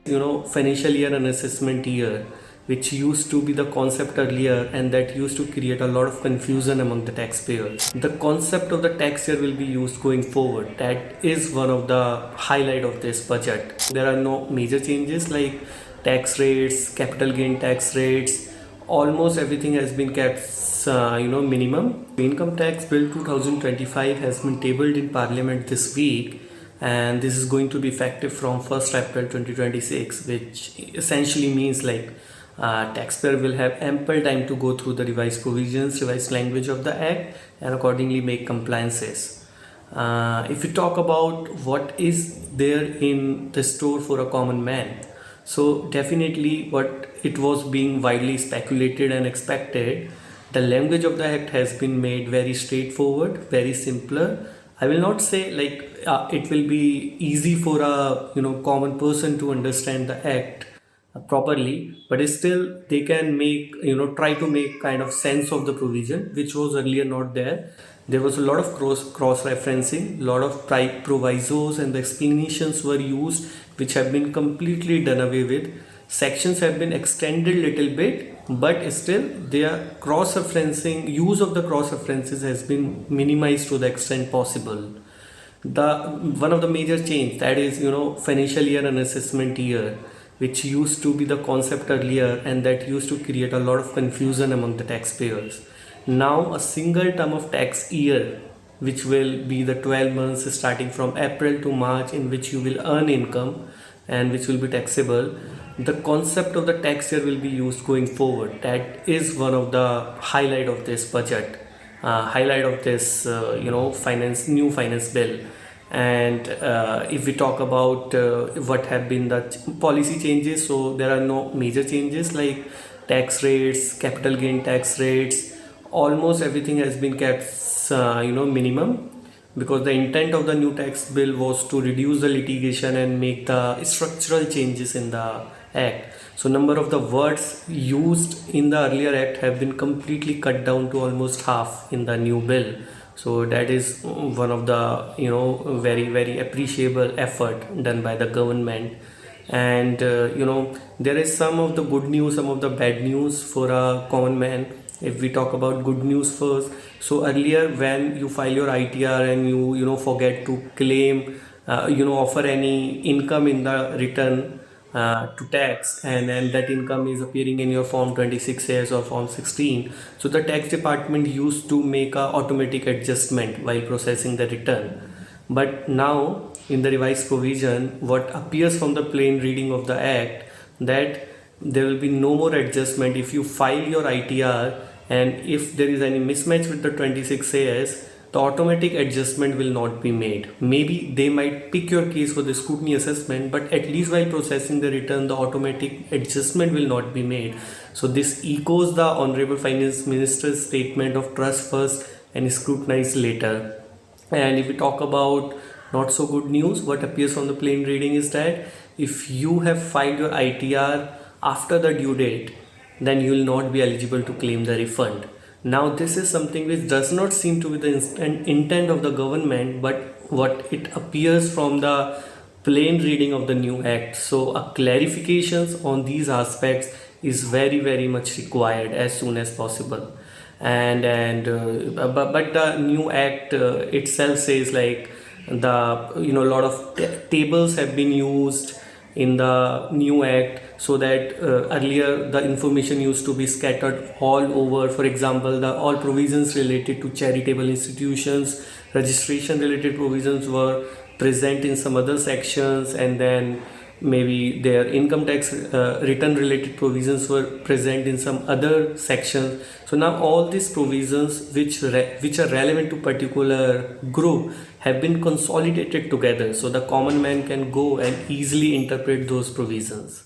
financial year and assessment year, which used to be the concept earlier, and that used to create a lot of confusion among the taxpayers. The concept of the tax year will be used going forward. That is one of the highlight of this budget. There are no major changes like tax rates, capital gain tax rates. Almost everything has been kept minimum. Income tax bill 2025 has been tabled in parliament this week, and this is going to be effective from 1st April 2026, which essentially means like taxpayer will have ample time to go through the revised provisions, revised language of the act, and accordingly make compliances. If we talk about what is there in the store for a common man, so definitely what it was being widely speculated and expected, the language of the act has been made very straightforward, very simpler. I will not say like it will be easy for a common person to understand the act properly, but still they can make try to make kind of sense of the provision which was earlier not there. There was a lot of cross referencing, lot of provisos, and the explanations were used which have been completely done away with. Sections have been extended little bit, but still their cross referencing, use of the cross references has been minimized to the extent possible. The one of the major change, that is financial year and assessment year, which used to be the concept earlier, and that used to create a lot of confusion among the taxpayers. Now a single term of tax year, which will be the 12 months starting from April to March, in which you will earn income and which will be taxable. The concept of the tax year will be used going forward. That is one of the highlight of this budget, highlight of this new finance bill. And if we talk about what have been the policy changes, so there are no major changes like tax rates, capital gain tax rates. Almost everything has been kept minimum, because the intent of the new tax bill was to reduce the litigation and make the structural changes in the act. So number of the words used in the earlier act have been completely cut down to almost half in the new bill. So that is one of the very appreciable effort done by the government. And there is some of the good news, some of the bad news for a common man. If we talk about good news first, so earlier when you file your ITR and you forget to claim offer any income in the return to tax, and that income is appearing in your form 26A or form 16, so the tax department used to make a automatic adjustment while processing the return. But now in the revised provision, what appears from the plain reading of the act, that there will be no more adjustment if you file your ITR, and if there is any mismatch with the 26AS, the automatic adjustment will not be made. Maybe they might pick your case for the scrutiny assessment, but at least while processing the return, the automatic adjustment will not be made. So this echoes the Honorable Finance Minister's statement of trust first and scrutinize later. And if we talk about not so good news, what appears from the plain reading is that if you have filed your ITR after the due date, then you will not be eligible to claim the refund. Now this is something which does not seem to be the intent of the government, but what it appears from the plain reading of the new act. So a clarifications on these aspects is very much required as soon as possible. But the new act itself says like the a lot of tables have been used in the new act, so that earlier the information used to be scattered all over. For example, the all provisions related to charitable institutions, registration related provisions were present in some other sections, and then maybe their income tax return related provisions were present in some other sections. So now all these provisions which are relevant to particular group have been consolidated together, so the common man can go and easily interpret those provisions.